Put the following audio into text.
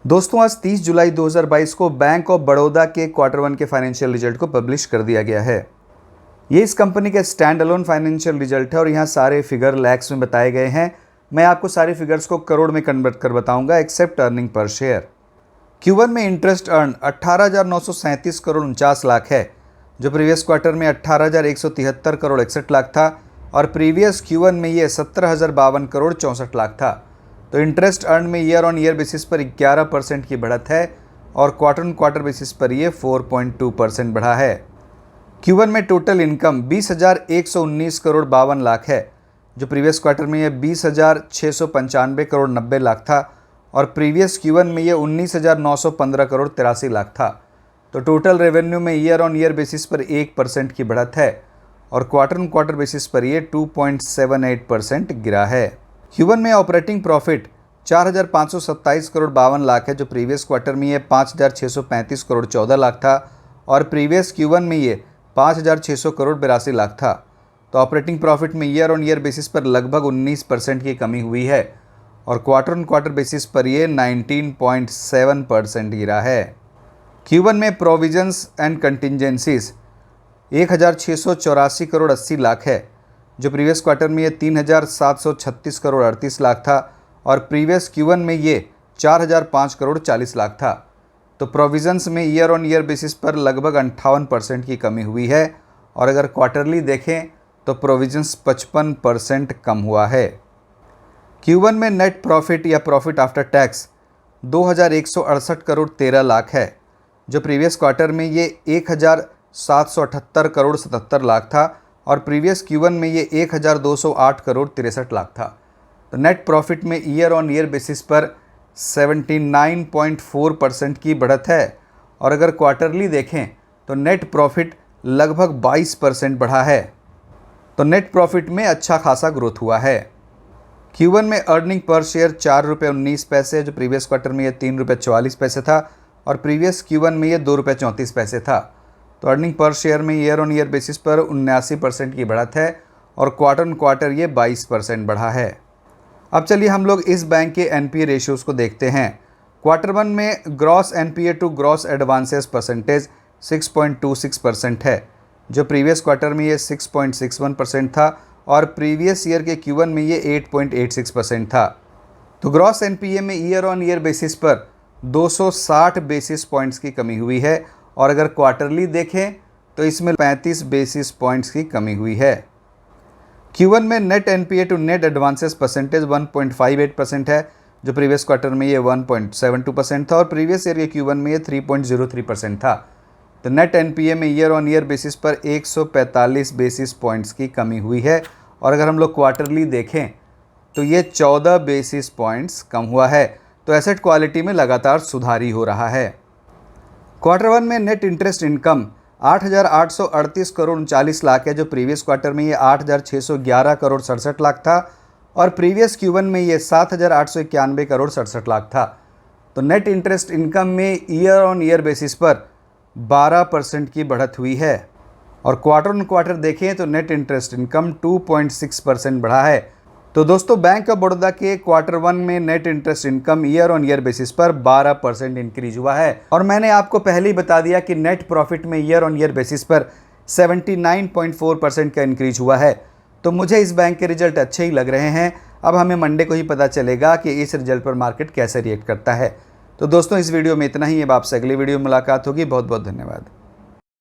दोस्तों आज 30 जुलाई 2022 को बैंक ऑफ बड़ौदा के क्वार्टर वन के फाइनेंशियल रिजल्ट को पब्लिश कर दिया गया है। ये इस कंपनी का स्टैंड अलोन फाइनेंशियल रिजल्ट है और यहाँ सारे फिगर लैक्स में बताए गए हैं। मैं आपको सारे फिगर्स को करोड़ में कन्वर्ट कर बताऊंगा accept earning per share. Q1 में इंटरेस्ट अर्न 18,937 करोड़ 49 लाख है, जो प्रीवियस क्वार्टर में 18,173 करोड़ 61 लाख था और प्रीवियस Q1 में ये 17,052 करोड़ 64 लाख था। तो इंटरेस्ट अर्न में ईयर ऑन ईयर बेसिस पर 11% की बढ़त है और क्वार्टर ऑन क्वार्टर बेसिस पर ये 4.2% बढ़ा है। Q1 में टोटल इनकम 20,119 करोड़ 52 लाख है, जो प्रीवियस क्वार्टर में ये 20,695 करोड़ 90 लाख था और प्रीवियस Q1 में ये 19,915 करोड़ 83 लाख था। तो टोटल रेवेन्यू में ईयर ऑन ईयर बेसिस पर 1% की बढ़त है और क्वार्टर ऑन क्वार्टर बेसिस पर ये 2.78% गिरा है। Q1 में ऑपरेटिंग प्रॉफिट 4,527 करोड़ 52 लाख है, जो प्रीवियस क्वार्टर में ये 5,635 करोड़ 14 लाख था और प्रीवियस Q1 में ये 5,600 करोड़ 82 लाख था। तो ऑपरेटिंग प्रॉफिट में ईयर ऑन ईयर बेसिस पर लगभग 19% की कमी हुई है और क्वार्टर ऑन क्वार्टर बेसिस पर ये 19.7% गिरा है। Q1 में provisions and contingencies 1,684 crore 80 lakh है, जो प्रीवियस क्वार्टर में ये 3,736 करोड़ 38 लाख था और प्रीवियस Q1 में ये 4,005 करोड़ 40 लाख था। तो प्रोविजंस में ईयर ऑन ईयर बेसिस पर लगभग 58% की कमी हुई है और अगर क्वार्टरली देखें तो प्रोविजंस 55% कम हुआ है। Q1 में नेट प्रॉफिट या profit after tax 2,168 crore 13 lakh है, जो प्रीवियस क्वार्टर में ये 1,778 करोड़ 77 लाख था और प्रीवियस Q1 में ये 1,208 करोड़ 63 लाख था। तो नेट प्रॉफिट में ईयर ऑन ईयर बेसिस पर 79.4% की बढ़त है और अगर क्वार्टरली देखें तो नेट प्रॉफिट लगभग 22% बढ़ा है। तो नेट प्रॉफिट में अच्छा खासा ग्रोथ हुआ है। Q1 में अर्निंग पर शेयर 4 रुपये 19 पैसे, जो प्रीवियस क्वार्टर में ये 3 रुपये 44 पैसे था और प्रीवियस Q1 में ये 2 रुपये 34 पैसे था। तो अर्निंग पर शेयर में ईयर ऑन ईयर बेसिस पर 79% की बढ़त है और क्वार्टर ऑन क्वार्टर ये 22% बढ़ा है। अब चलिए हम लोग इस बैंक के NPA रेशियोज़ को देखते हैं। क्वार्टर वन में gross NPA to gross advances percentage 6.26% है, जो प्रीवियस क्वार्टर में ये 6.61% था और प्रीवियस ईयर के Q1 में ये 8.86% था। तो ग्रॉस NPA में ईयर ऑन ईयर बेसिस पर 260 बेसिस पॉइंट्स की कमी हुई है और अगर क्वार्टरली देखें तो इसमें 35 बेसिस पॉइंट्स की कमी हुई है। Q1 में net NPA to net advances percentage 1.58% है, जो प्रीवियस क्वार्टर में ये 1.72% था और प्रीवियस ईयर के Q1 में ये 3.03% था। तो नेट NPA में ईयर ऑन ईयर बेसिस पर 145 बेसिस पॉइंट्स की कमी हुई है और अगर हम लोग क्वार्टरली देखें तो ये 14 बेसिस पॉइंट्स कम हुआ है। तो एसेट क्वालिटी में लगातार सुधार ही हो रहा है। क्वार्टर वन में net interest income 8,838 crore 39 lakh है, जो प्रीवियस क्वार्टर में ये 8,611 करोड़ 67 लाख था और प्रीवियस Q1 में ये 7,891 करोड़ 67 लाख था। तो नेट इंटरेस्ट इनकम में ईयर ऑन ईयर बेसिस पर 12% की बढ़त हुई है और क्वार्टर ऑन क्वार्टर देखें तो नेट इंटरेस्ट इनकम 2.6% बढ़ा है। तो दोस्तों बैंक ऑफ बड़ौदा के क्वार्टर वन में net interest income year on year basis पर 12% इंक्रीज हुआ है और मैंने आपको पहले ही बता दिया कि नेट प्रॉफिट में ईयर ऑन ईयर बेसिस पर 79.4% का इंक्रीज हुआ है। तो मुझे इस बैंक के रिजल्ट अच्छे ही लग रहे हैं। अब हमें मंडे को ही पता चलेगा कि इस रिजल्ट पर मार्केट कैसे रिएक्ट करता है। तो दोस्तों इस वीडियो में इतना ही। अब आपसे अगली वीडियो में मुलाकात होगी। बहुत बहुत धन्यवाद।